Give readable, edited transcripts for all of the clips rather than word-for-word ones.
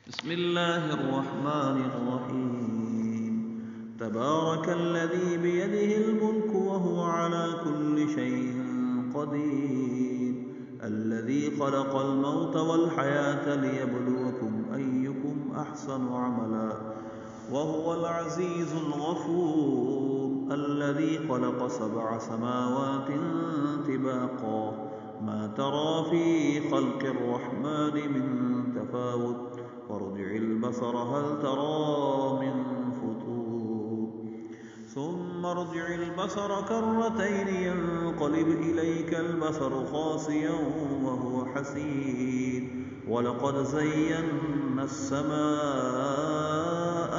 بسم الله الرحمن الرحيم. تبارك الذي بيده الملك وهو على كل شيء قدير، الذي خلق الموت والحياة ليبلوكم أيكم أحسن عملا، وهو العزيز الغفور، الذي خلق 7 سماوات طباقا، ما ترى في خلق الرحمن من تفاوت، فارجع البصر هل ترى من فطور، ثم ارجع البصر كرتين ينقلب إليك البصر خاسئا وهو حسير، ولقد زينا السماء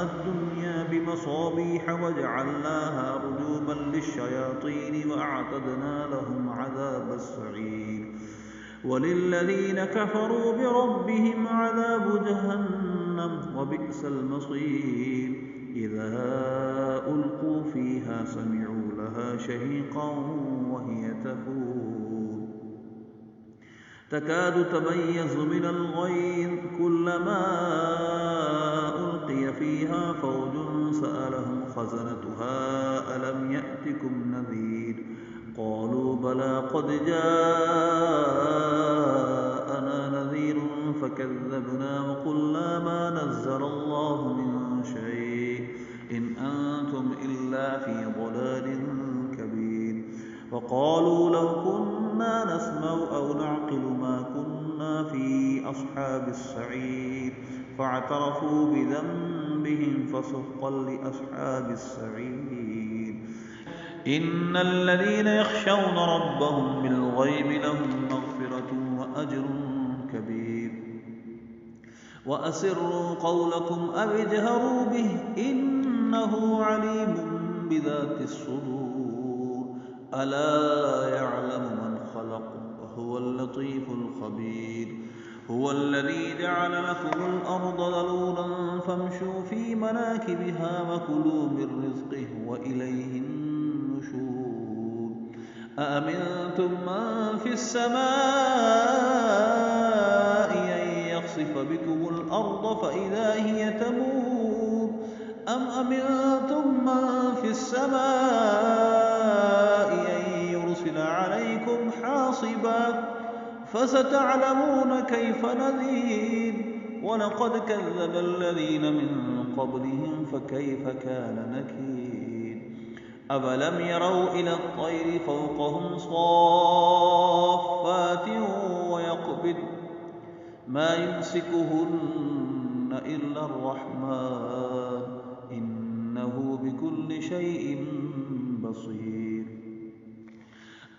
الدنيا بمصابيح وجعلناها رجوما للشياطين وأعتدنا لهم عذاب السعير، وللذين كفروا بربهم عذاب جهنم وبئس المصير. إذا ألقوا فيها سمعوا لها شهيقا وهي تفور، تكاد تميز من الغيظ، كلما ألقي فيها فوج سألهم خزنتها ألم يأتكم نذير، قالوا بلى قد جاءنا نذير فكذبنا وقلنا ما نزل الله من شيء إن أنتم إلا في ضلال كبير، وقالوا لو كنا نسمع أو نعقل ما كنا في أصحاب السعير، فاعترفوا بذنبهم فسحقا لأصحاب السعير. إن الذين يخشون ربهم بالغيب لهم مغفرة وأجر كبير، وأسروا قولكم أو اجهروا به إنه عليم بذات الصدور، ألا يعلم من خلق وهو اللطيف الخبير. هو الذي جعل لكم الأرض ذلولا فامشوا في مناكبها وكلوا من رزقه وإليه النشور. أأمنتم من في السماء أن يخسف بكم الأرض فإذا هي تمور، أم أمنتم من في السماء أن يرسل عليكم حاصبا، فستعلمون كيف نذير. ولقد كذب الذين من قبلهم فكيف كان نكير. أفلم يروا إلى الطير فوقهم صافات ويقبض ما يمسكهن إلا الرحمن إنه بكل شيء بصير.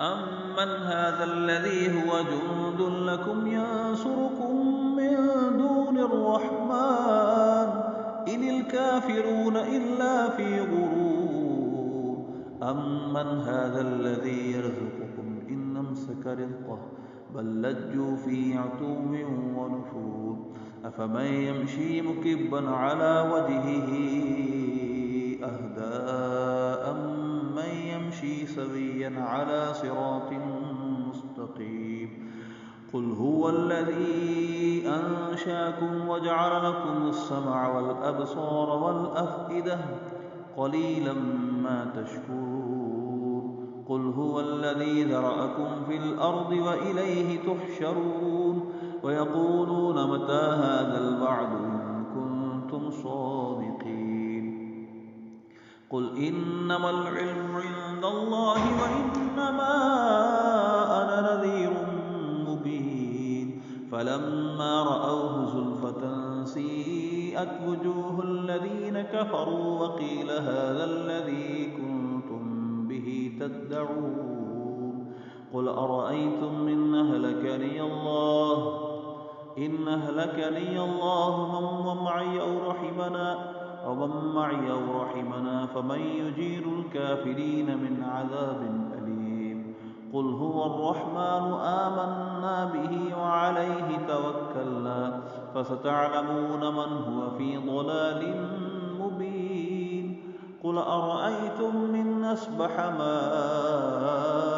أمن هذا الذي هو جند لكم ينصركم من دون الرحمن إن الكافرون إلا في غرور. أمن هذا الذي يرزقكم إن أمسك رزقه بل لجوا في عتو ونفور. أفمن يمشي مكبا على وجهه أهدى أمن يمشي سويا على صراط مستقيم. قل هو الذي أنشاكم وجعل لكم السمع والأبصار والأفئدة قليلا ما تشكرون. قل هو الذي ذرأكم في الأرض وإليه تحشرون. ويقولون متى هذا الوعد إن كنتم صادقين. قل إنما العلم عند الله وإنما أنا نذير مبين. فلما رأوه زلفة سيئت وجوه الذين كفروا وقيل هذا الذي كنتم به تدعون. قل أرأيتم إن أهلكني الله ومن معي أو رحمنا فمن يجير الكافرين من عذاب أليم. قل هو الرحمن آمنا به وعليه توكلنا فستعلمون من هو في ضلال مبين. قل أرأيتم إن أصبح ماؤكم